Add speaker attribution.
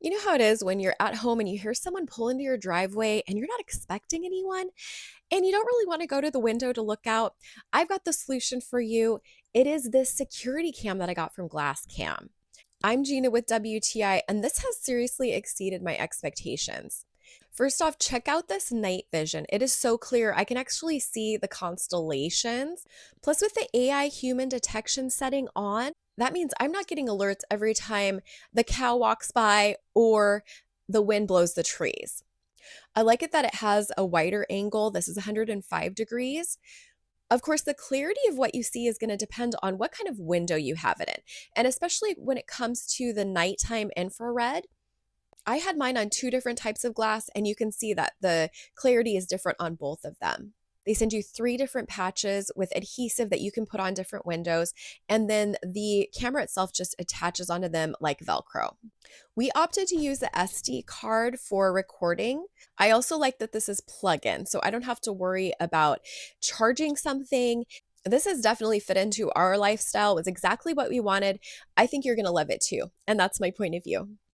Speaker 1: You know how it is when you're at home and you hear someone pull into your driveway and you're not expecting anyone and you don't really want to go to the window to look out? I've got the solution for you. It is this security cam that I got from GLASCAM. I'm Gina with WTI, and this has seriously exceeded my expectations. First off, check out this night vision. It is so clear. I can actually see the constellations. Plus, with the AI human detection setting on, that means I'm not getting alerts every time the cow walks by or the wind blows the trees. I like it that it has a wider angle. This is 105 degrees. Of course, the clarity of what you see is going to depend on what kind of window you have it in. And especially when it comes to the nighttime infrared, I had mine on two different types of glass, and you can see that the clarity is different on both of them. They send you three different patches with adhesive that you can put on different windows, and then the camera itself just attaches onto them like Velcro. We opted to use the SD card for recording. I also like that this is plug-in, so I don't have to worry about charging something. This has definitely fit into our lifestyle. It was exactly what we wanted. I think you're going to love it too. And that's my point of view.